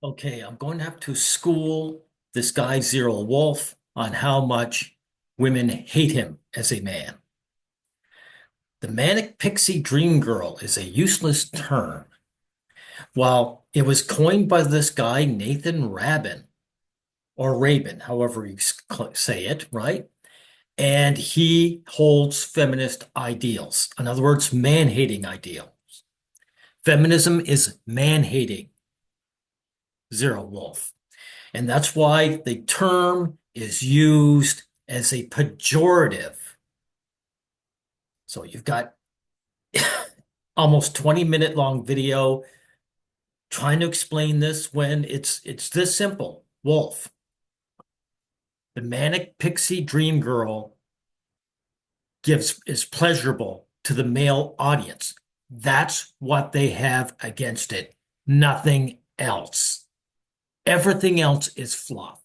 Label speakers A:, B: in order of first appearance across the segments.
A: Okay, I'm going to have to school this guy Zero Wolf on how much women hate him as a man. The manic pixie dream girl is a useless term. While it was coined by this guy Nathan Rabin, or Rabin, however you say it, right? And he holds feminist ideals. In other words, man-hating ideals. Feminism is man-hating, Zero Wolf. And that's why the term is used as a pejorative. So you've got almost 20-minute long video trying to explain this when it's this simple. Wolf, the manic pixie dream girl is pleasurable to the male audience. That's what they have against it. Nothing else. Everything else is fluff.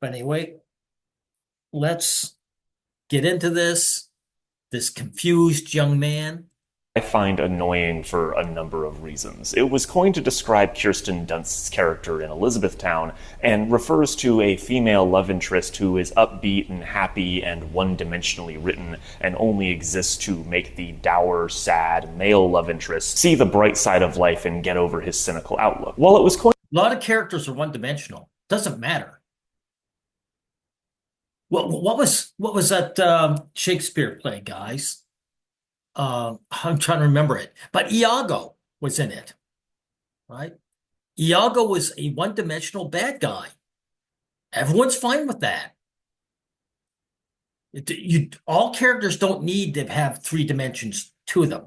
A: But anyway, let's get into this confused young man.
B: I find annoying for a number of reasons. It was coined to describe Kirsten Dunst's character in Elizabethtown and refers to a female love interest who is upbeat and happy and one-dimensionally written and only exists to make the dour, sad male love interest see the bright side of life and get over his cynical outlook. While it was coined
A: A lot of characters are one-dimensional. Doesn't matter. What was that Shakespeare play, guys? I'm trying to remember it, but Iago was in it, right? Iago was a one-dimensional bad guy. Everyone's fine with that. All characters don't need to have three dimensions to them.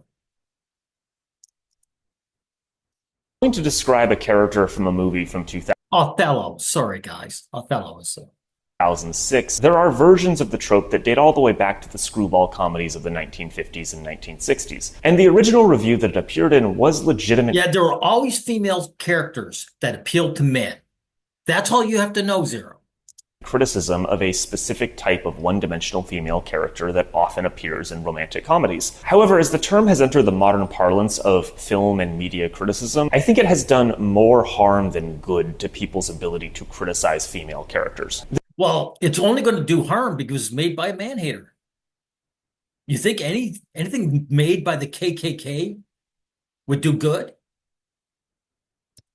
B: to describe a character from a movie from 2000.
A: Othello, sorry guys, Othello is
B: 2006, there are versions of the trope that date all the way back to the screwball comedies of the 1950s and 1960s. And the original review that it appeared in was legitimate.
A: Yeah, there are always female characters that appeal to men. That's all you have to know, Zero.
B: Criticism of a specific type of one-dimensional female character that often appears in romantic comedies. However, as the term has entered the modern parlance of film and media criticism, I think it has done more harm than good to people's ability to criticize female characters.
A: Well, it's only going to do harm because it's made by a man-hater. You think anything made by the KKK would do good?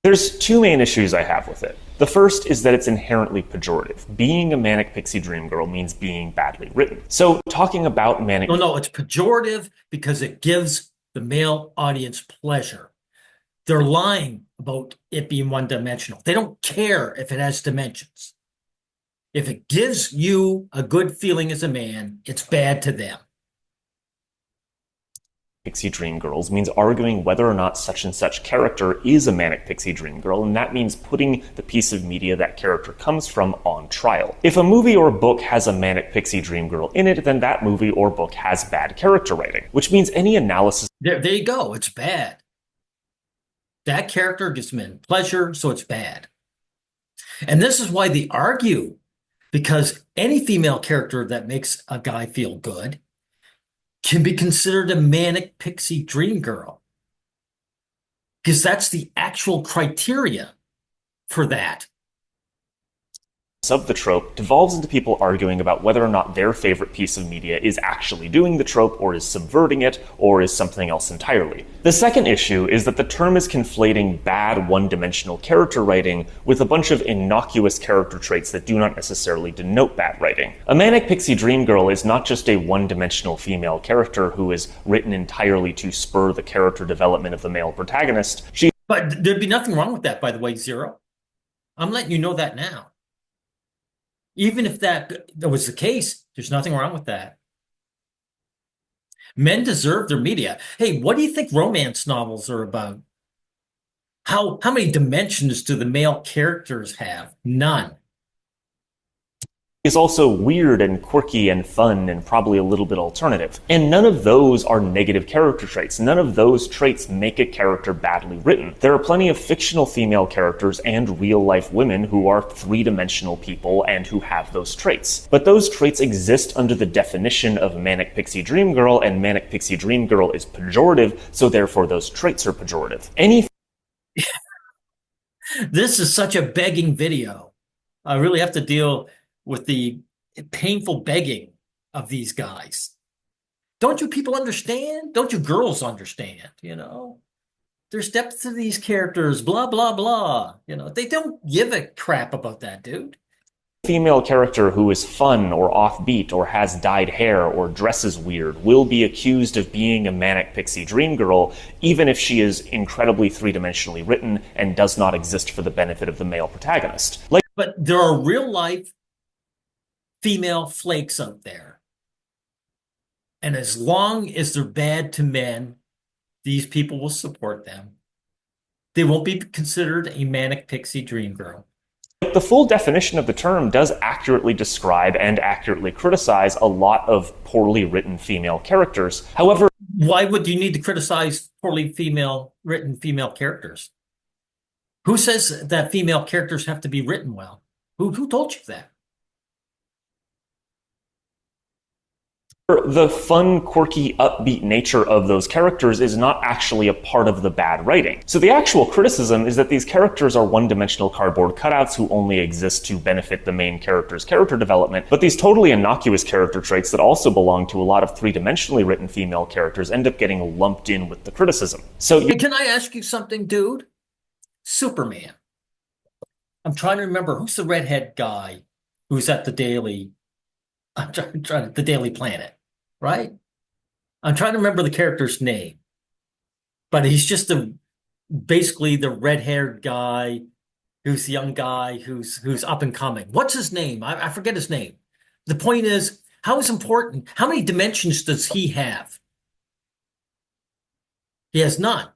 B: There's two main issues I have with it. The first is that it's inherently pejorative. Being a manic pixie dream girl means being badly written. So talking about manic...
A: No, it's pejorative because it gives the male audience pleasure. They're lying about it being one-dimensional. They don't care if it has dimensions. If it gives you a good feeling as a man, it's bad to them.
B: Pixie dream girls means arguing whether or not such and such character is a manic pixie dream girl, and that means putting the piece of media that character comes from on trial. If a movie or book has a manic pixie dream girl in it, then that movie or book has bad character writing, which means any analysis...
A: There you go. It's bad. That character gives men pleasure, so it's bad. And this is why they argue, because any female character that makes a guy feel good can be considered a manic pixie dream girl. Because that's the actual criteria for that.
B: Of the trope devolves into people arguing about whether or not their favorite piece of media is actually doing the trope, or is subverting it, or is something else entirely. The second issue is that the term is conflating bad one-dimensional character writing with a bunch of innocuous character traits that do not necessarily denote bad writing. A manic pixie dream girl is not just a one-dimensional female character who is written entirely to spur the character development of the male protagonist.
A: But there'd be nothing wrong with that, by the way, Zero. I'm letting you know that now. Even if that was the case, there's nothing wrong with that. Men deserve their media. Hey, what do you think romance novels are about? How many dimensions do the male characters have? None.
B: Is also weird and quirky and fun and probably a little bit alternative. And none of those are negative character traits. None of those traits make a character badly written. There are plenty of fictional female characters and real-life women who are three-dimensional people and who have those traits. But those traits exist under the definition of manic pixie dream girl, and manic pixie dream girl is pejorative, so therefore those traits are pejorative.
A: This is such a begging video. I really have to deal with the painful begging of these guys. Don't you people understand? Don't you girls understand? There's depth to these characters, blah, blah, blah. They don't give a crap about that, dude.
B: Female character who is fun or offbeat or has dyed hair or dresses weird will be accused of being a manic pixie dream girl, even if she is incredibly three-dimensionally written and does not exist for the benefit of the male protagonist.
A: But there are real life female flakes out there. And as long as they're bad to men, these people will support them. They won't be considered a manic pixie dream girl.
B: The full definition of the term does accurately describe and accurately criticize a lot of poorly written female characters. However,
A: why would you need to criticize poorly written female characters? Who says that female characters have to be written well? Who told you that?
B: the fun, quirky, upbeat nature of those characters is not actually a part of the bad writing. So the actual criticism is that these characters are one-dimensional cardboard cutouts who only exist to benefit the main character's character development, but these totally innocuous character traits that also belong to a lot of three-dimensionally written female characters end up getting lumped in with the criticism.
A: Can I ask you something, dude? Superman. I'm trying to remember who's the redhead guy who's at the Daily. The Daily Planet, right? I'm trying to remember the character's name, but he's just basically the red-haired guy who's the young guy who's up and coming. What's his name? I forget his name. The point is, how many dimensions does he have? He has none.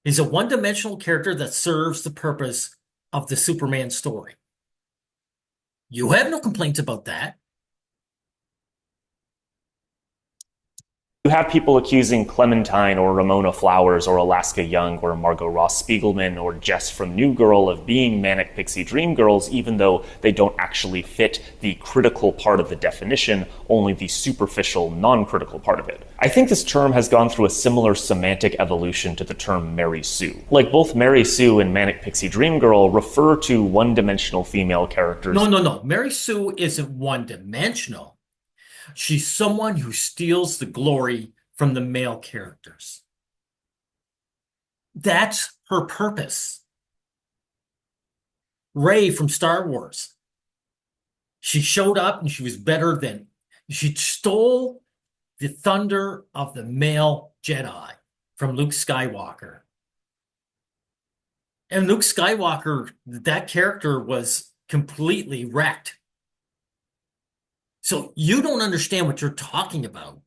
A: He's a one-dimensional character that serves the purpose of the Superman story. You have no complaints about that.
B: You have people accusing Clementine or Ramona Flowers or Alaska Young or Margot Ross Spiegelman or Jess from New Girl of being manic pixie dream girls, even though they don't actually fit the critical part of the definition, only the superficial, non-critical part of it. I think this term has gone through a similar semantic evolution to the term Mary Sue. Like both Mary Sue and manic pixie dream girl refer to one-dimensional female characters.
A: No. Mary Sue isn't one-dimensional. She's someone who steals the glory from the male characters. That's her purpose. Rey from Star Wars. She showed up and she stole the thunder of the male Jedi from Luke Skywalker. And Luke Skywalker, that character was completely wrecked. So you don't understand what you're talking about.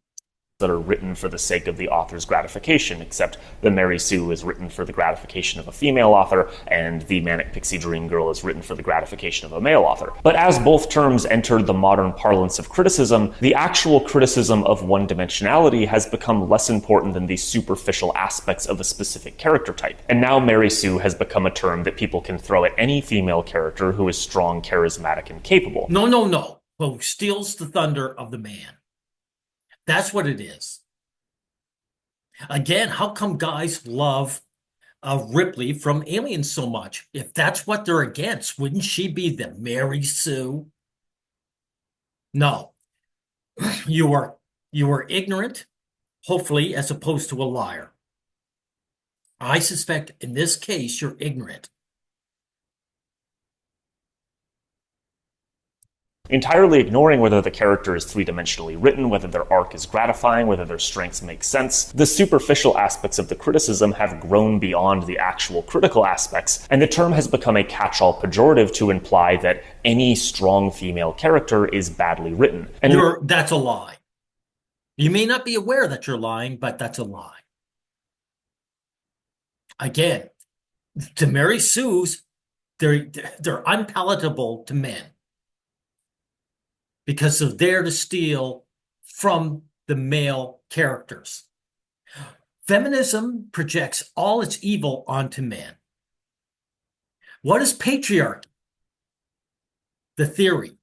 B: That are written for the sake of the author's gratification, except the Mary Sue is written for the gratification of a female author, and the Manic Pixie Dream Girl is written for the gratification of a male author. But as both terms entered the modern parlance of criticism, the actual criticism of one-dimensionality has become less important than the superficial aspects of a specific character type. And now Mary Sue has become a term that people can throw at any female character who is strong, charismatic, and capable.
A: No. Who steals the thunder of the man. That's what it is. Again, how come guys love Ripley from Aliens so much? If that's what they're against, wouldn't she be the Mary Sue? No. You are ignorant, hopefully, as opposed to a liar. I suspect in this case you're ignorant.
B: Entirely ignoring whether the character is three-dimensionally written, whether their arc is gratifying, whether their strengths make sense, the superficial aspects of the criticism have grown beyond the actual critical aspects, and the term has become a catch-all pejorative to imply that any strong female character is badly written. And
A: that's a lie. You may not be aware that you're lying, but that's a lie. Again, the Mary Sues, they're unpalatable to men, because they're there to steal from the male characters. Feminism projects all its evil onto men. What is patriarchy? The theory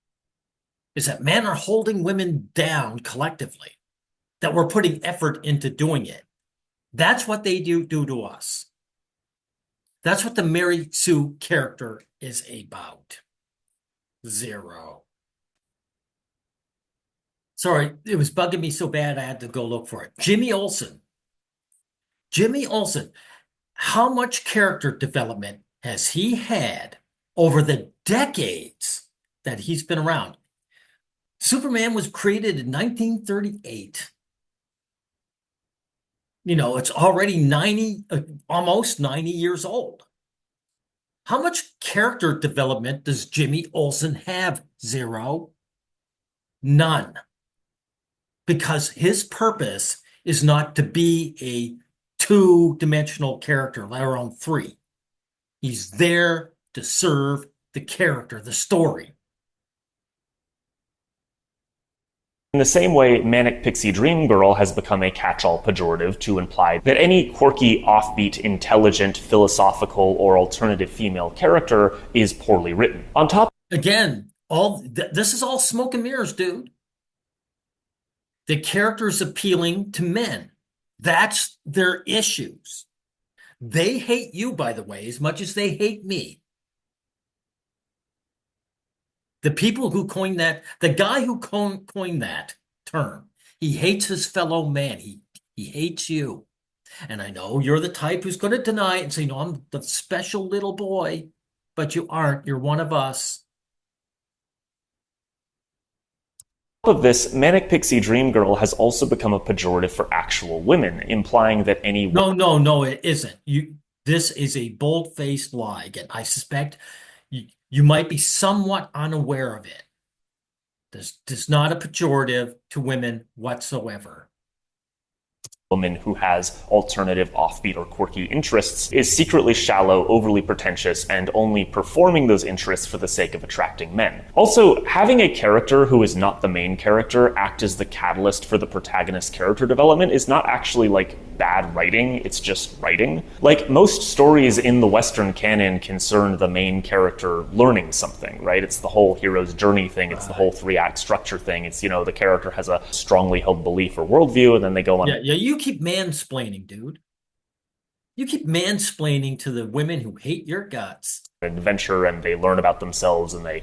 A: is that men are holding women down collectively, that we're putting effort into doing it. That's what they do to us. That's what the Mary Sue character is about. Zero. Sorry, it was bugging me so bad I had to go look for it. Jimmy Olsen. Jimmy Olsen. How much character development has he had over the decades that he's been around? Superman was created in 1938. It's already 90, almost 90 years old. How much character development does Jimmy Olsen have? Zero. None. Because his purpose is not to be a two-dimensional character, let alone three. He's there to serve the character, the story.
B: In the same way, Manic Pixie Dream Girl has become a catch-all pejorative to imply that any quirky, offbeat, intelligent, philosophical, or alternative female character is poorly written. On top
A: Again, this is all smoke and mirrors, dude. The character's appealing to men. That's their issues. They hate you, by the way, as much as they hate me. The people who coined that, the guy who coined that term, he hates his fellow man. He hates you. And I know you're the type who's going to deny it and say, no, I'm the special little boy, but you aren't. You're one of us.
B: of this, Manic Pixie Dream Girl has also become a pejorative for actual women, implying that any
A: No, it isn't. This is a bold-faced lie. Again, I suspect you might be somewhat unaware of it. This is not a pejorative to women whatsoever.
B: woman who has alternative, offbeat, or quirky interests is secretly shallow, overly pretentious, and only performing those interests for the sake of attracting men. Also, having a character who is not the main character act as the catalyst for the protagonist's character development is not actually like bad writing, it's just writing. Like, most stories in the Western canon concern the main character learning something, right? It's the whole hero's journey thing, it's the whole three-act structure thing. It's, the character has a strongly held belief or worldview, and then they go on.
A: Yeah, you keep mansplaining, dude. You keep mansplaining to the women who hate your guts.
B: Adventure, and they learn about themselves, and they,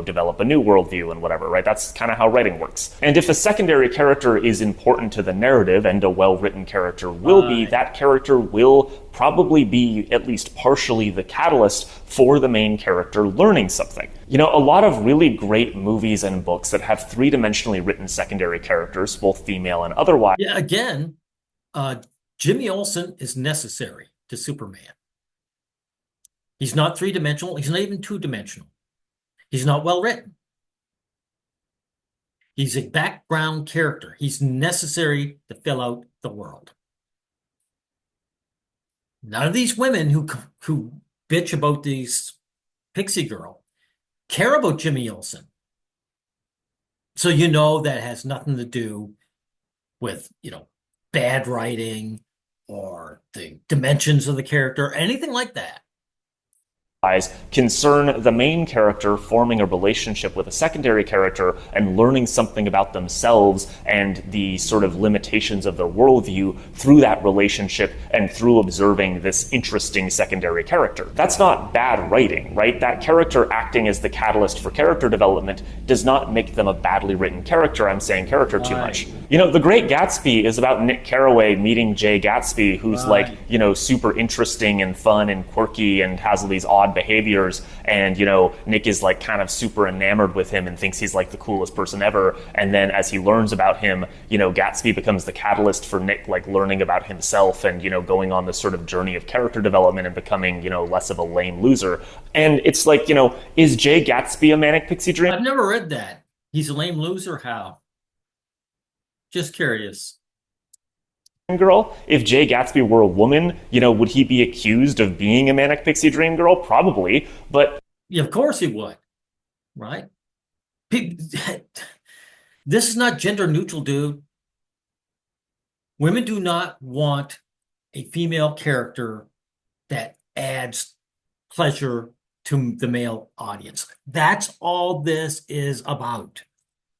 B: develop a new worldview and whatever, right? That's kind of how writing works. And if a secondary character is important to the narrative, and a well-written character will be, that character will probably be at least partially the catalyst for the main character learning something. A lot of really great movies and books that have three-dimensionally written secondary characters, both female and otherwise.
A: Yeah, again, Jimmy Olsen is necessary to Superman. He's not three-dimensional. He's not even two-dimensional. He's not well-written. He's a background character. He's necessary to fill out the world. None of these women who bitch about these Pixie Girl care about Jimmy Olsen. So that has nothing to do with, bad writing or the dimensions of the character, anything like that.
B: Concern the main character forming a relationship with a secondary character and learning something about themselves and the sort of limitations of their worldview through that relationship and through observing this interesting secondary character. That's not bad writing, right? That character acting as the catalyst for character development does not make them a badly written character. I'm saying character too much. The Great Gatsby is about Nick Carraway meeting Jay Gatsby, who's super interesting and fun and quirky and has all these odd behaviors, and Nick is kind of super enamored with him and thinks he's the coolest person ever. And then as he learns about him, Gatsby becomes the catalyst for Nick learning about himself and going on this sort of journey of character development and becoming less of a lame loser. And it's is Jay Gatsby a manic pixie dream?
A: I've never read that. He's a lame loser. How? Just curious.
B: Girl. If Jay Gatsby were a woman, would he be accused of being a manic pixie dream girl? Probably, but
A: yeah, of course he would, right? This is not gender neutral, dude. Women do not want a female character that adds pleasure to the male audience. That's all this is about.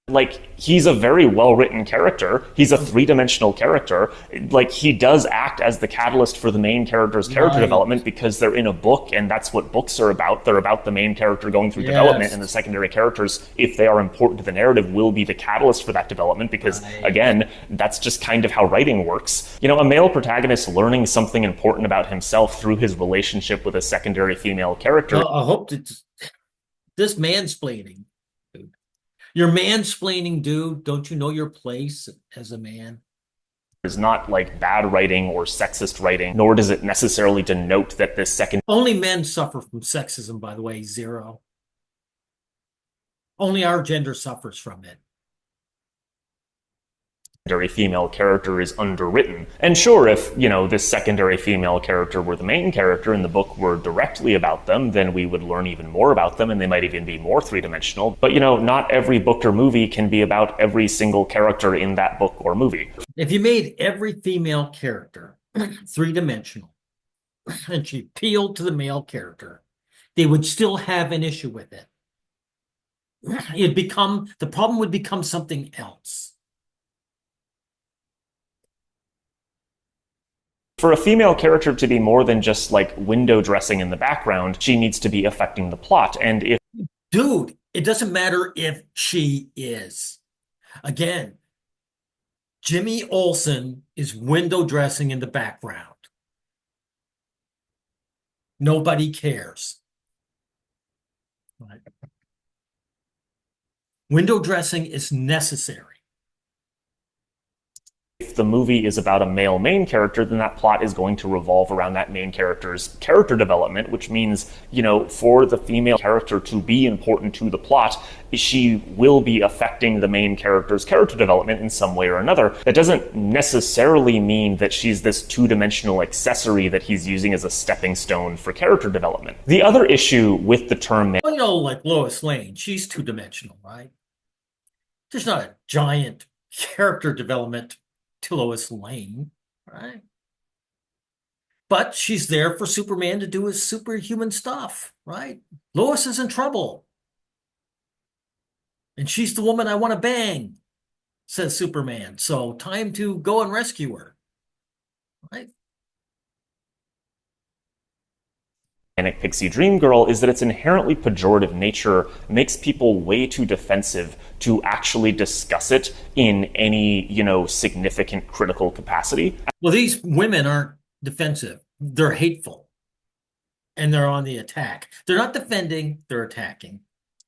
B: Like, he's a very well-written character. He's a three-dimensional character. Like, he does act as the catalyst for the main character's character
A: Right.
B: development because they're in a book, and that's what books are about. They're about the main character going through development, and the
A: Yes.
B: secondary characters, if they are important to the narrative, will be the catalyst for that development because,
A: Right.
B: again, that's just kind of how writing works. You know, a male protagonist learning something important about himself through his relationship with a secondary female character
A: Well, I hope that this mansplaining, dude. You're mansplaining, dude. Don't you know your place as a man?
B: is not like bad writing or sexist writing, nor does it necessarily denote that this secondary
A: Only men suffer from sexism, by the way, Zero. Only our gender suffers from it.
B: female character is underwritten. And sure, if, you know, this secondary female character were the main character and the book were directly about them, then we would learn even more about them and they might even be more three-dimensional. But, you know, not every book or movie can be about every single character in that book or movie.
A: If you made every female character three-dimensional and she appealed to the male character, they would still have an issue with it. The problem would become something else.
B: For a female character to be more than just like window dressing in the background, she needs to be affecting the plot. And if
A: Dude, it doesn't matter if she is. Again, Jimmy Olsen is window dressing in the background. Nobody cares. Right. Window dressing is necessary.
B: if the movie is about a male main character, then that plot is going to revolve around that main character's character development, which means, you know, for the female character to be important to the plot, she will be affecting the main character's character development in some way or another. That doesn't necessarily mean that she's this two-dimensional accessory that he's using as a stepping stone for character development. The other issue with the term
A: Well, you know, like Lois Lane, she's two-dimensional, right? There's not a giant character development to Lois Lane, right? But she's there for Superman to do his superhuman stuff, right? Lois is in trouble. And she's the woman I want to bang, says Superman. So time to go and rescue her, right?
B: Manic Pixie Dream Girl is that its inherently pejorative nature makes people way too defensive to actually discuss it in any, you know, significant critical capacity.
A: Well, these women aren't defensive. They're hateful. And they're on the attack. They're not defending, they're attacking.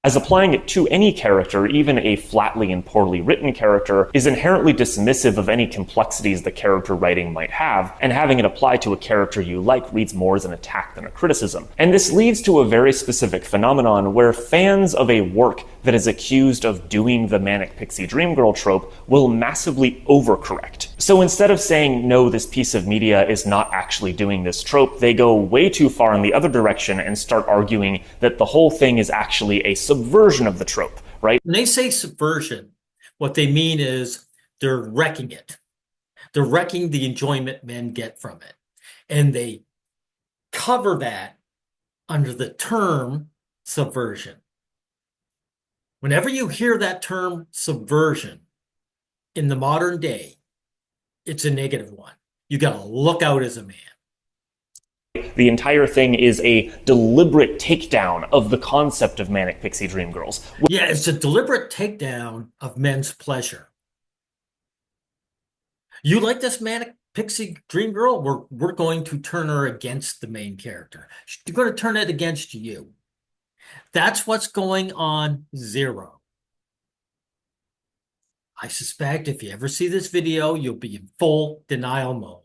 B: As applying it to any character, even a flatly and poorly written character, is inherently dismissive of any complexities the character writing might have, and having it apply to a character you like reads more as an attack than a criticism. And this leads to a very specific phenomenon where fans of a work that is accused of doing the Manic Pixie Dream Girl trope will massively overcorrect. So instead of saying, no, this piece of media is not actually doing this trope, they go way too far in the other direction and start arguing that the whole thing is actually a subversion of the trope, right?
A: When they say subversion, what they mean is they're wrecking it. They're wrecking the enjoyment men get from it. And they cover that under the term subversion. Whenever you hear that term subversion in the modern day, it's a negative one. You got to look out as a man.
B: The entire thing is a deliberate takedown of the concept of Manic Pixie Dream Girls.
A: Yeah, it's a deliberate takedown of men's pleasure. You like this Manic Pixie Dream Girl? We're going to turn her against the main character. We're going to turn it against you. That's what's going on, Zero. I suspect if you ever see this video, you'll be in full denial mode.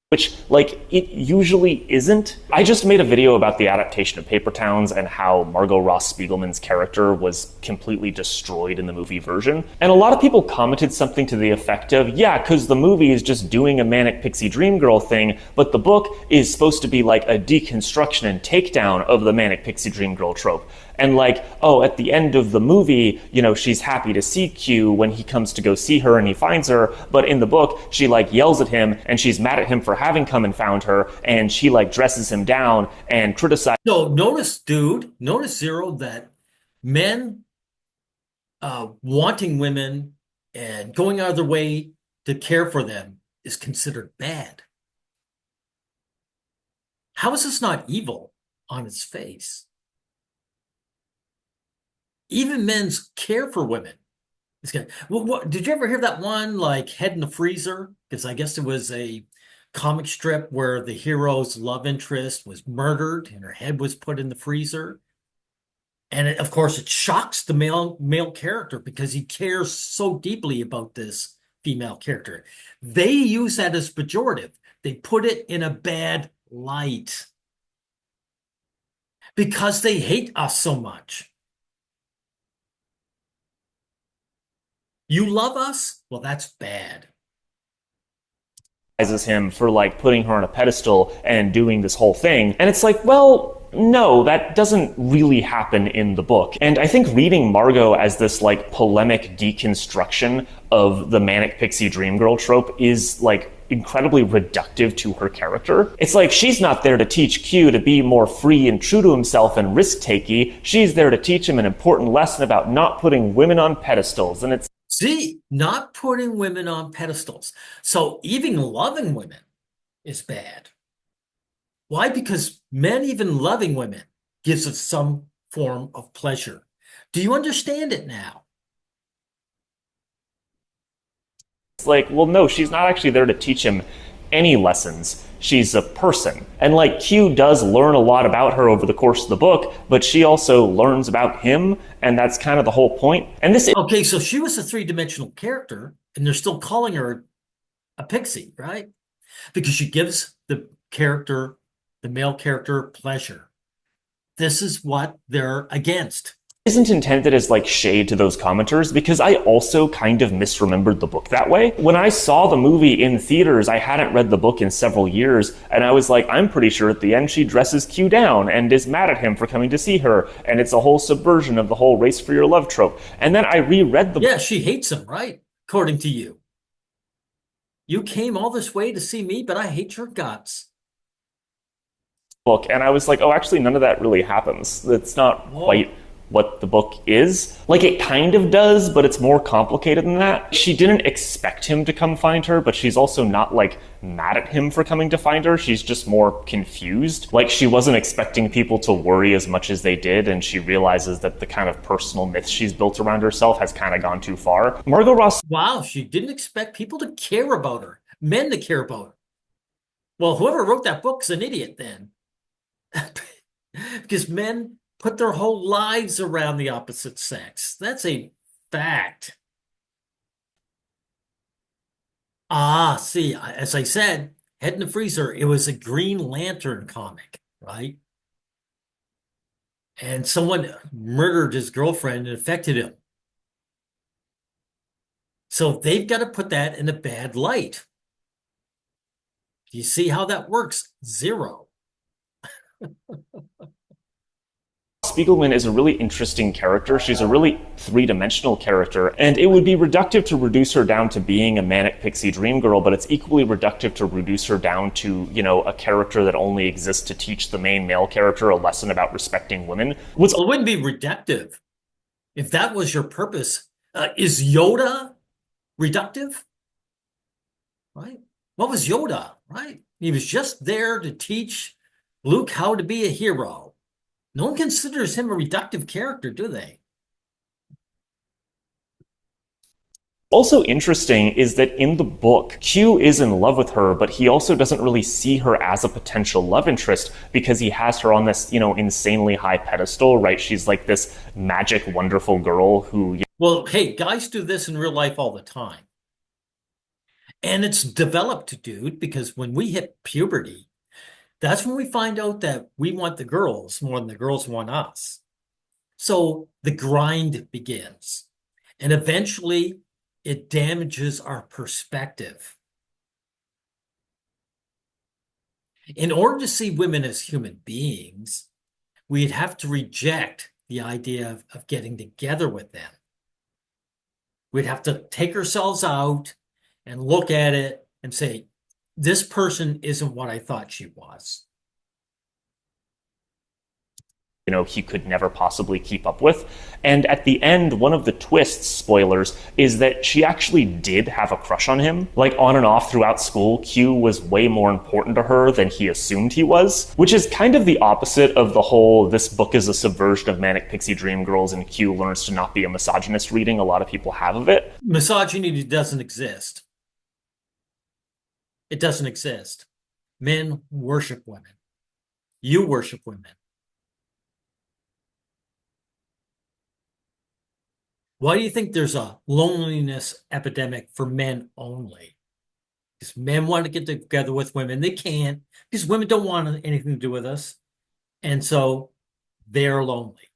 B: Which, like, it usually isn't. I just made a video about the adaptation of Paper Towns and how Margot Ross Spiegelman's character was completely destroyed in the movie version. And a lot of people commented something to the effect of, yeah, because the movie is just doing a Manic Pixie Dream Girl thing, but the book is supposed to be like a deconstruction and takedown of the Manic Pixie Dream Girl trope. And like, oh, at the end of the movie, you know, she's happy to see Q when he comes to go see her and he finds her. But in the book, she like yells at him and she's mad at him for having come and found her. And she like dresses him down and criticizes.
A: So notice, dude, notice, Zero, that men wanting women and going out of their way to care for them is considered bad. How is this not evil on its face? Even men's care for women is good. Well, did you ever hear that one like Head in the Freezer? Because I guess it was a comic strip where the hero's love interest was murdered and her head was put in the freezer. And of course, it shocks the male character because he cares so deeply about this female character. They use that as pejorative. They put it in a bad light because they hate us so much. You love us? Well, that's bad.
B: Him for like putting her on a pedestal and doing this whole thing. And it's like, well, no, that doesn't really happen in the book. And I think reading Margot as this like polemic deconstruction of the manic pixie dream girl trope is like incredibly reductive to her character. It's like she's not there to teach Q to be more free and true to himself and risk-takey. She's there to teach him an important lesson about not putting women on pedestals. And it's
A: See, not putting women on pedestals. So even loving women is bad. Why? Because men even loving women gives us some form of pleasure. Do you understand it now?
B: like, well, no, she's not actually there to teach him any lessons. She's a person. And like Q does learn a lot about her over the course of the book, but she also learns about him, and that's kind of the whole point. And this
A: Okay, so she was a three-dimensional character, and they're still calling her a pixie, right? Because she gives the character, the male character, pleasure. This is what they're against.
B: isn't intended as like shade to those commenters because I also kind of misremembered the book that way. When I saw the movie in theaters, I hadn't read the book in several years, and I was like, I'm pretty sure at the end she dresses Q down and is mad at him for coming to see her, and it's a whole subversion of the whole race for your love trope. And then I reread the
A: Yeah, she hates him, right? According to you. You came all this way to see me, but I hate your guts.
B: book, and I was like, oh, actually, none of that really happens. It's not
A: Whoa.
B: quite what the book is. Like, it kind of does, but it's more complicated than that. She didn't expect him to come find her, but she's also not, like, mad at him for coming to find her. She's just more confused. Like, she wasn't expecting people to worry as much as they did, and she realizes that the kind of personal myth she's built around herself has kind of gone too far. Margot Ross.
A: Wow, she didn't expect people to care about her, men to care about her. Well, whoever wrote that book's an idiot then. Because men put their whole lives around the opposite sex. That's a fact. Ah, see, as I said, Head in the Freezer, it was a Green Lantern comic, right? And someone murdered his girlfriend and affected him. So they've got to put that in a bad light. You see how that works? Zero.
B: Spiegelman is a really interesting character. She's a really three-dimensional character, and it would be reductive to reduce her down to being a manic pixie dream girl, but it's equally reductive to reduce her down to, you know, a character that only exists to teach the main male character a lesson about respecting women.
A: Well, it wouldn't be reductive if that was your purpose. Is Yoda reductive? Right? What was Yoda? Right? He was just there to teach Luke how to be a hero. No one considers him a reductive character, do they?
B: Also interesting is that in the book, Q is in love with her, but he also doesn't really see her as a potential love interest because he has her on this, you know, insanely high pedestal, right? She's like this magic, wonderful girl who...
A: Well, hey, guys do this in real life all the time. And it's developed, dude, because when we hit puberty, that's when we find out that we want the girls more than the girls want us. So the grind begins. And eventually it damages our perspective. In order to see women as human beings, we'd have to reject the idea of getting together with them. We'd have to take ourselves out and look at it and say, this person isn't what I thought she was.
B: he could never possibly keep up with. And at the end, one of the twists, spoilers, is that she actually did have a crush on him. Like, on and off throughout school, Q was way more important to her than he assumed he was, which is kind of the opposite of the whole "this book is a subversion of Manic Pixie Dream Girls and Q learns to not be a misogynist" reading a lot of people have of it.
A: Misogyny doesn't exist. It doesn't exist. Men worship women. You worship women. Why do you think there's a loneliness epidemic for men only? Because men want to get together with women. They can't because women don't want anything to do with us. And so they're lonely.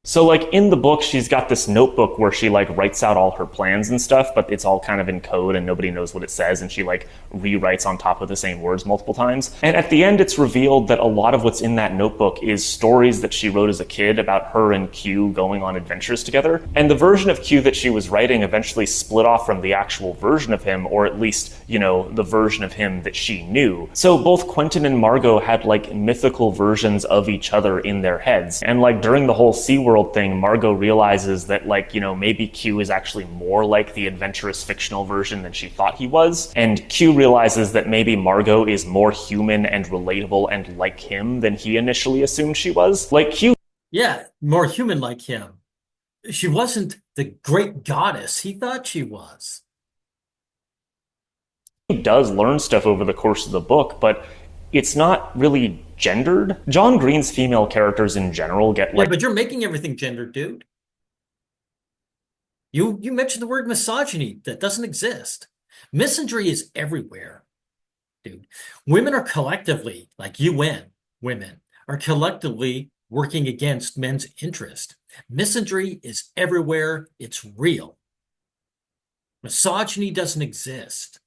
B: So, like, in the book, she's got this notebook where she, like, writes out all her plans and stuff, but it's all kind of in code and nobody knows what it says, and she, like, rewrites on top of the same words multiple times. And at the end, it's revealed that a lot of what's in that notebook is stories that she wrote as a kid about her and Q going on adventures together. And the version of Q that she was writing eventually split off from the actual version of him, or at least, the version of him that she knew. So both Quentin and Margot had, like, mythical versions of each other in their heads. And, like, during the whole SeaWorld thing, Margot realizes that, like, maybe Q is actually more like the adventurous fictional version than she thought he was. And Q realizes that maybe Margot is more human and relatable and like him than he initially assumed she was. Like, Q,
A: Yeah, more human like him. She wasn't the great goddess he thought she was.
B: does learn stuff over the course of the book, but it's not really gendered. John Green's female characters in general get,
A: Yeah,
B: like,
A: but you're making everything gendered, dude. You mentioned the word misogyny. That doesn't exist. Misandry is everywhere, dude. Women are collectively, like women are collectively working against men's interest. Misandry is everywhere. It's real. Misogyny doesn't exist.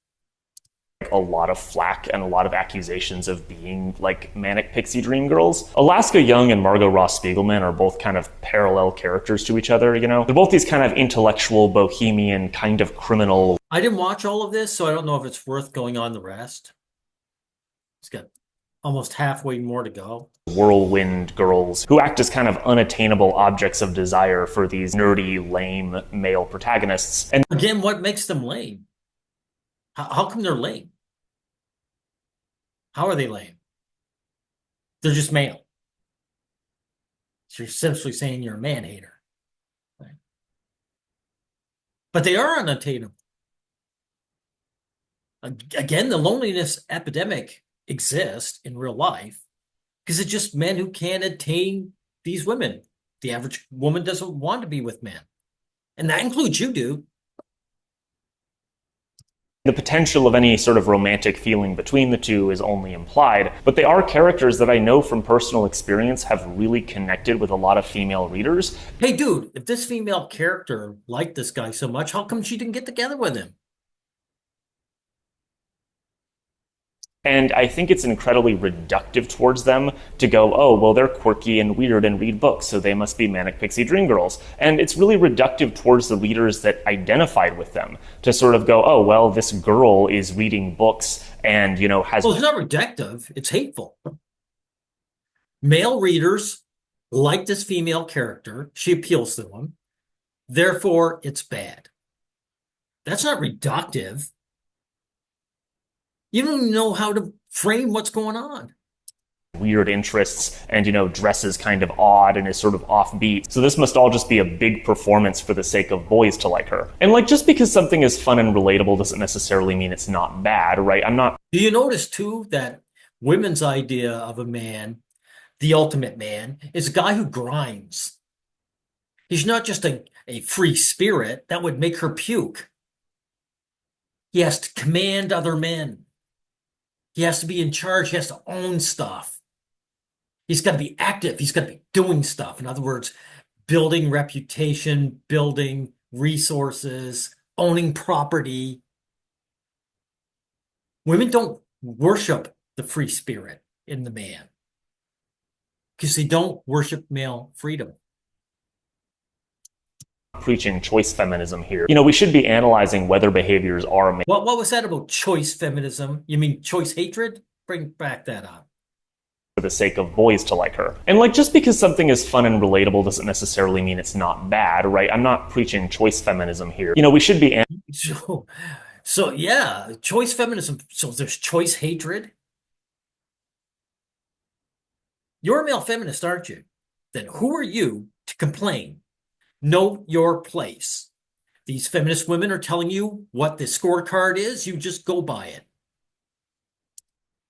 B: a lot of flack and a lot of accusations of being like manic pixie dream girls. Alaska Young and Margot Ross Spiegelman are both kind of parallel characters to each other, They're both these kind of intellectual, bohemian, kind of criminal.
A: I didn't watch all of this, so I don't know if it's worth going on the rest. It's got almost halfway more to go.
B: Whirlwind girls who act as kind of unattainable objects of desire for these nerdy, lame male protagonists. And
A: again, what makes them lame? How come they're lame? How are they lame? They're just male. So you're essentially saying you're a man hater. Right? But they are unattainable. Again, the loneliness epidemic exists in real life because it's just men who can't attain these women. The average woman doesn't want to be with men. And that includes you, dude.
B: The potential of any sort of romantic feeling between the two is only implied, but they are characters that I know from personal experience have really connected with a lot of female readers.
A: Hey, dude, if this female character liked this guy so much, how come she didn't get together with him?
B: And I think it's incredibly reductive towards them to go, oh, well, they're quirky and weird and read books, so they must be manic pixie dream girls. And it's really reductive towards the readers that identified with them to sort of go, oh, well, this girl is reading books and, has.
A: Well, it's not reductive, it's hateful. Male readers like this female character. She appeals to them. Therefore, it's bad. That's not reductive. You don't even know how to frame what's going on.
B: Weird interests and, dresses kind of odd and is sort of offbeat. So this must all just be a big performance for the sake of boys to like her. And, like, just because something is fun and relatable doesn't necessarily mean it's not bad, right? I'm not.
A: Do you notice, too, that women's idea of a man, the ultimate man, is a guy who grinds? He's not just a free spirit. That would make her puke. He has to command other men. He has to be in charge. He has to own stuff. He's got to be active. He's got to be doing stuff. In other words, building reputation, building resources, owning property. Women don't worship the free spirit in the man because they don't worship male freedom.
B: preaching choice feminism here. We should be analyzing whether behaviors are male
A: What was that about choice feminism? You mean choice hatred? Bring back that up.
B: for the sake of boys to like her. And just because something is fun and relatable doesn't necessarily mean it's not bad, right? I'm not preaching choice feminism here. We should be
A: So, so yeah, choice feminism. So there's choice hatred. You're a male feminist, aren't you? Then who are you to complain? Know your place. These feminist women are telling you what the scorecard is. You just go by it.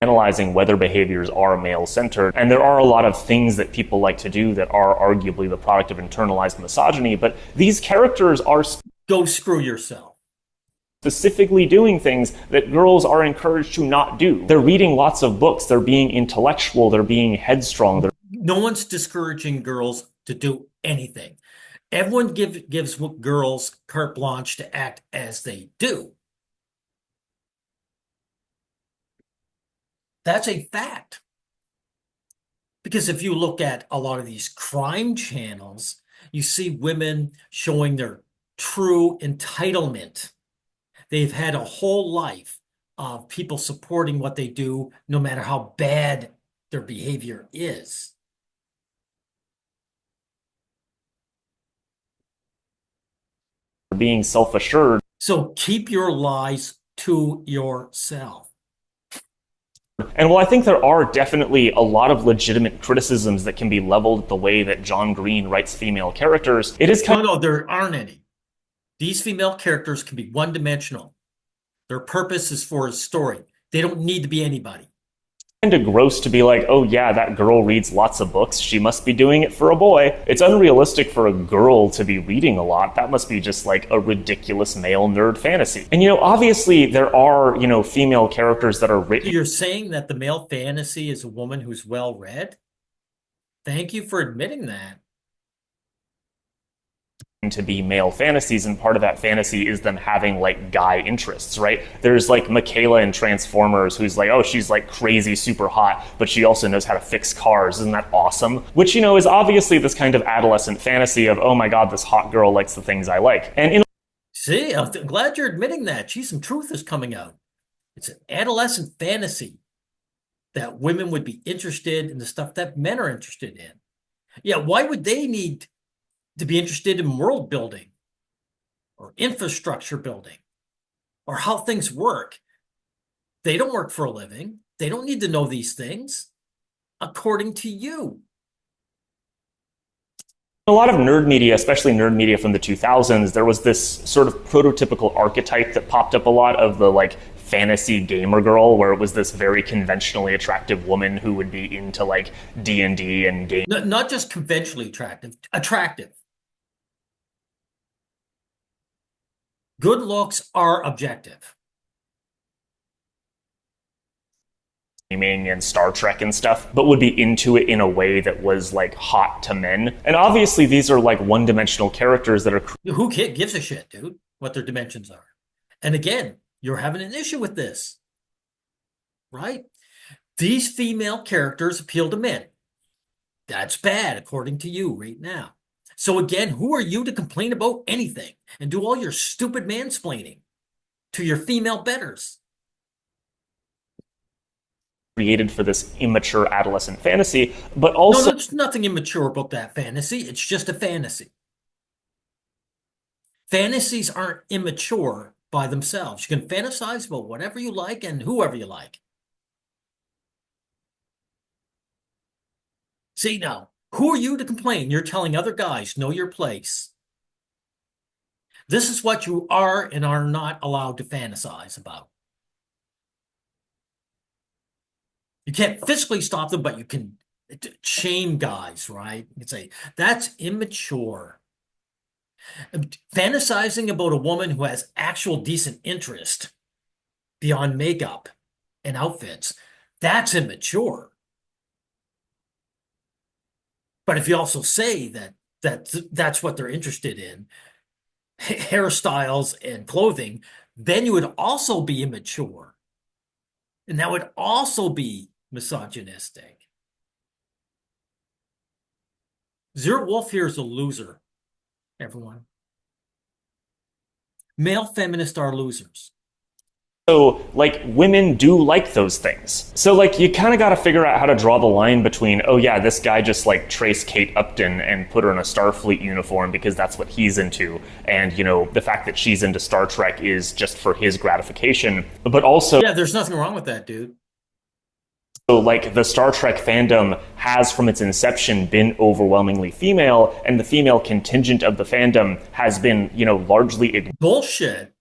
B: analyzing whether behaviors are male centered. And there are a lot of things that people like to do that are arguably the product of internalized misogyny, but these characters are
A: Go screw yourself.
B: specifically doing things that girls are encouraged to not do. They're reading lots of books, they're being intellectual, they're being headstrong.
A: No one's discouraging girls to do anything. Everyone gives girls carte blanche to act as they do. That's a fact. Because if you look at a lot of these crime channels, you see women showing their true entitlement. They've had a whole life of people supporting what they do, no matter how bad their behavior is.
B: Being self-assured.
A: So keep your lies to yourself.
B: And while I think there are definitely a lot of legitimate criticisms that can be leveled at the way that John Green writes female characters, it is kind
A: No, there aren't any. These female characters can be one-dimensional. Their purpose is for a story. They don't need to be anybody.
B: of gross to be like, oh yeah, that girl reads lots of books. She must be doing it for a boy. It's unrealistic for a girl to be reading a lot. That must be just like a ridiculous male nerd fantasy. And obviously there are, female characters that are written.
A: You're saying that the male fantasy is a woman who's well-read? Thank you for admitting that.
B: To be male fantasies, and part of that fantasy is them having like guy interests, right? There's like Michaela in Transformers who's like, oh, she's like crazy super hot, but she also knows how to fix cars. Isn't that awesome? Which is obviously this kind of adolescent fantasy of, oh my god, this hot girl likes the things I like. And
A: See, I'm glad you're admitting that. Geez, some truth is coming out. It's an adolescent fantasy that women would be interested in the stuff that men are interested in. Yeah, why would they need to be interested in world building or infrastructure building or how things work? They don't work for a living. They don't need to know these things, according to you.
B: a lot of nerd media, especially nerd media from the 2000s, there was this sort of prototypical archetype that popped up a lot of the like fantasy gamer girl, where it was this very conventionally attractive woman who would be into like D&D and game.
A: Not just conventionally attractive. Good looks are objective.
B: Gaming and Star Trek and stuff, but would be into it in a way that was like hot to men. And obviously these are like one-dimensional characters that are
A: Who gives a shit, dude, what their dimensions are? And again, you're having an issue with this, right? These female characters appeal to men. That's bad, according to you right now. So again, who are you to complain about anything and do all your stupid mansplaining to your female betters?
B: created for this immature adolescent fantasy, but also
A: No, there's nothing immature about that fantasy. It's just a fantasy. Fantasies aren't immature by themselves. You can fantasize about whatever you like and whoever you like. See now, who are you to complain? You're telling other guys, know your place. This is what you are and are not allowed to fantasize about. You can't physically stop them, but you can shame guys, right? You can say, that's immature. Fantasizing about a woman who has actual decent interest beyond makeup and outfits, that's immature. But if you also say that's what they're interested in, hairstyles and clothing, then you would also be immature. And that would also be misogynistic. Zero Wolf here is a loser, everyone. Male feminists are losers.
B: So, like, women do like those things. So, like, you kind of got to figure out how to draw the line between, oh, yeah, this guy just, like, traced Kate Upton and put her in a Starfleet uniform because that's what he's into. And, the fact that she's into Star Trek is just for his gratification. But also,
A: Yeah, there's nothing wrong with that, dude.
B: so, like, the Star Trek fandom has from its inception been overwhelmingly female, and the female contingent of the fandom has been, largely ignored.
A: Bullshit.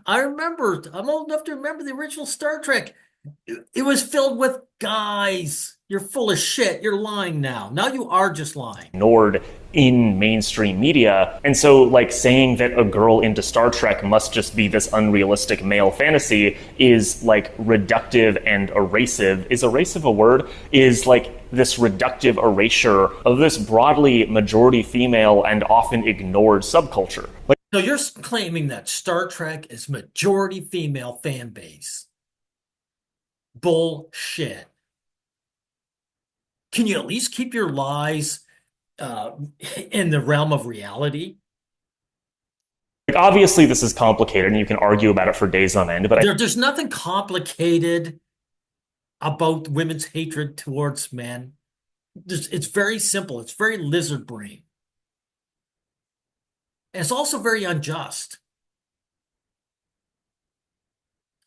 A: I'm old enough to remember the original Star Trek. It was filled with guys. You're full of shit. You're lying now. Now you are just lying.
B: Ignored in mainstream media. And so, like, saying that a girl into Star Trek must just be this unrealistic male fantasy is, like, reductive and erasive. Is erasive a word? Is, like, this reductive erasure of this broadly majority female and often ignored subculture. Like,
A: So you're claiming that Star Trek is majority female fan base. Bullshit. Can you at least keep your lies uh, in the realm of reality?
B: obviously, this is complicated and you can argue about it for days on end, but
A: There's nothing complicated about women's hatred towards men. It's very simple. It's very lizard brain. And it's also very unjust.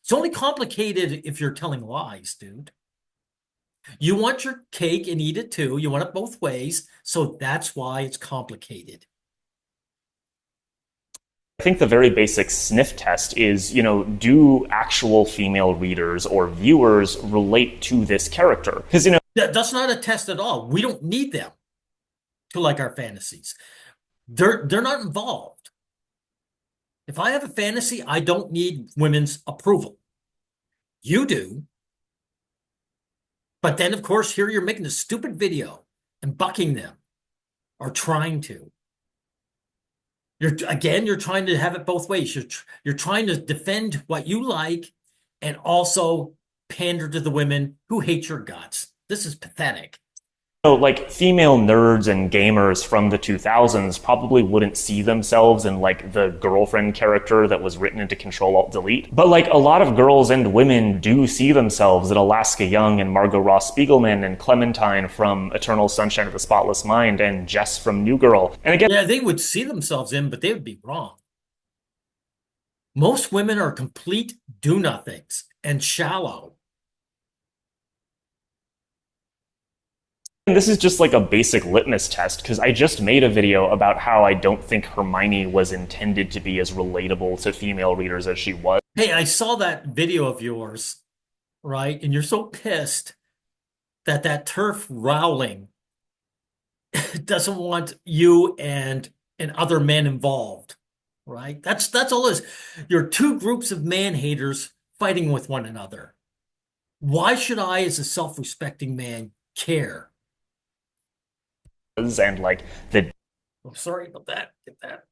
A: It's only complicated if you're telling lies, dude. You want your cake and eat it too. You want it both ways. So that's why it's complicated.
B: I think the very basic sniff test is, do actual female readers or viewers relate to this character? Because,
A: That's not a test at all. We don't need them to like our fantasies. They're not involved. If I have a fantasy, I don't need women's approval. You do. But then, of course, here you're making a stupid video and bucking them or trying to. You're trying to have it both ways. You're trying to defend what you like and also pander to the women who hate your guts. This is pathetic.
B: like female nerds and gamers from the 2000s probably wouldn't see themselves in like the girlfriend character that was written into Control Alt Delete. But like a lot of girls and women do see themselves in Alaska Young and Margot Ross Spiegelman and Clementine from Eternal Sunshine of the Spotless Mind and Jess from New Girl. And again,
A: Yeah, they would see themselves in, but they would be wrong. Most women are complete do-nothings and shallow.
B: this is just like a basic litmus test because I just made a video about how I don't think Hermione was intended to be as relatable to female readers as she was.
A: Hey, I saw that video of yours, right? And you're so pissed that that turf Rowling doesn't want you and other men involved, right? That's all it is. You're two groups of man haters fighting with one another. Why should I, as a self-respecting man, care?
B: And like the
A: I'm sorry about that. Get that.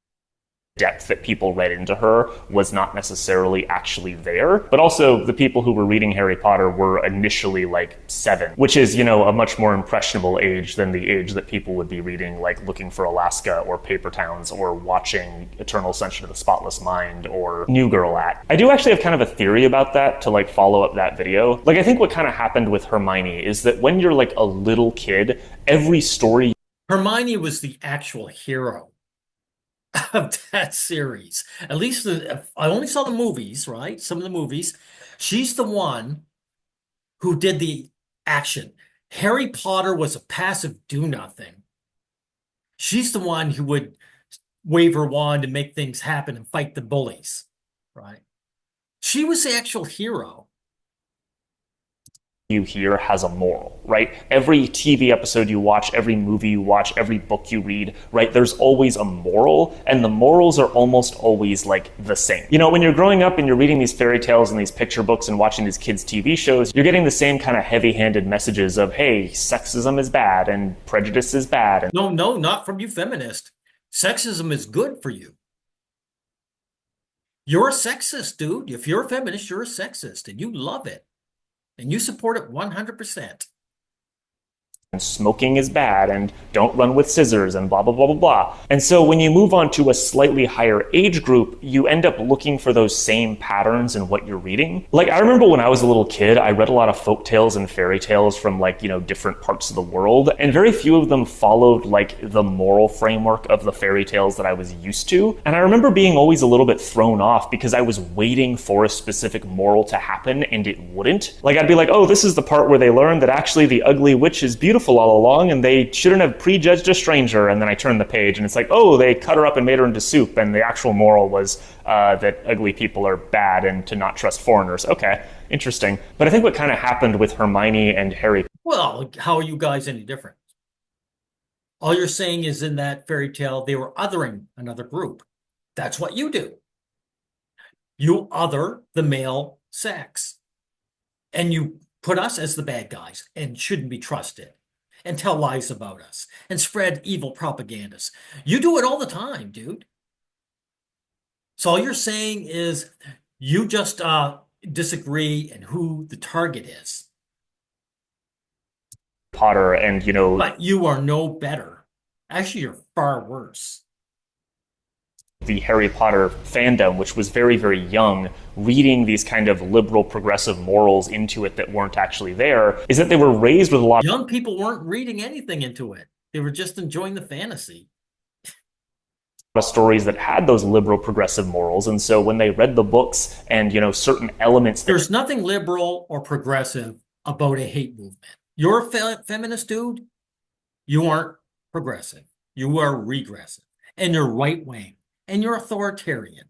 B: depth that people read into her was not necessarily actually there. But also, the people who were reading Harry Potter were initially like 7, which is, a much more impressionable age than the age that people would be reading, like Looking for Alaska or Paper Towns or watching Eternal Sunshine of the Spotless Mind or New Girl at. I do actually have kind of a theory about that to like follow up that video. Like, I think what kind of happened with Hermione is that when you're like a little kid, every story
A: Hermione was the actual hero of that series. At least I only saw the movies, right? Some of the movies. She's the one who did the action. Harry Potter was a passive do-nothing. She's the one who would wave her wand and make things happen and fight the bullies, right? She was the actual hero.
B: you hear has a moral, right? Every TV episode you watch, every movie you watch, every book you read, right? There's always a moral, and the morals are almost always like the same. When you're growing up and you're reading these fairy tales and these picture books and watching these kids' TV shows, you're getting the same kind of heavy-handed messages of, hey, sexism is bad and prejudice is bad.
A: No, not from you feminist. Sexism is good for you. You're a sexist, dude. If you're a feminist, you're a sexist, and you love it. And you support it 100%.
B: and smoking is bad and don't run with scissors and blah, blah, blah, blah, blah. And so when you move on to a slightly higher age group, you end up looking for those same patterns in what you're reading. Like, I remember when I was a little kid, I read a lot of folk tales and fairy tales from, like, different parts of the world, and very few of them followed, like, the moral framework of the fairy tales that I was used to. And I remember being always a little bit thrown off because I was waiting for a specific moral to happen and it wouldn't. Like, I'd be like, oh, this is the part where they learn that actually the ugly witch is beautiful all along and they shouldn't have prejudged a stranger. And then I turn the page and it's like, oh, they cut her up and made her into soup, and the actual moral was that ugly people are bad and to not trust foreigners. Okay, interesting. But I think what kind of happened with Hermione and Harry.
A: Well, how are you guys any different? All you're saying is in that fairy tale, they were othering another group. That's what you do. You other the male sex. And you put us as the bad guys and shouldn't be trusted and tell lies about us and spread evil propagandas. You do it all the time, dude. So all you're saying is you just disagree in who the target is.
B: Potter and,
A: But you are no better. Actually, you're far worse.
B: The Harry Potter fandom, which was very, very young, reading these kind of liberal progressive morals into it that weren't actually there, is that they were raised with a lot
A: Young people weren't reading anything into it. They were just enjoying the fantasy.
B: of stories that had those liberal progressive morals. And so when they read the books and, certain elements.
A: There's nothing liberal or progressive about a hate movement. You're a feminist dude. You aren't progressive. You are regressive. And you're right wing. And you're authoritarian.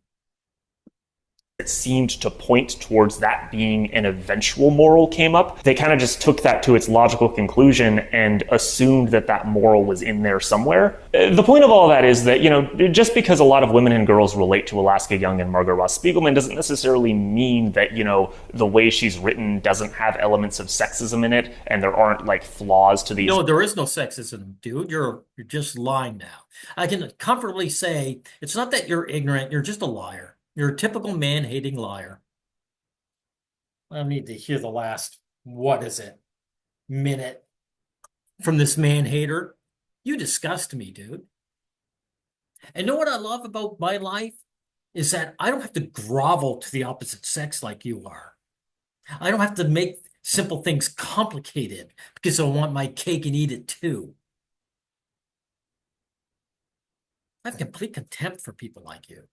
B: It seemed to point towards that being an eventual moral came up. They kind of just took that to its logical conclusion and assumed that that moral was in there somewhere. The point of all that is that, just because a lot of women and girls relate to Alaska Young and Margot Ross Spiegelman doesn't necessarily mean that, the way she's written doesn't have elements of sexism in it and there aren't, like, flaws to these.
A: No, there is no sexism, dude. You're just lying now. I can comfortably say it's not that you're ignorant, you're just a liar. You're a typical man-hating liar. I need to hear the last, minute from this man-hater. You disgust me, dude. And know what I love about my life? Is that I don't have to grovel to the opposite sex like you are. I don't have to make simple things complicated because I want my cake and eat it too. I have complete contempt for people like you.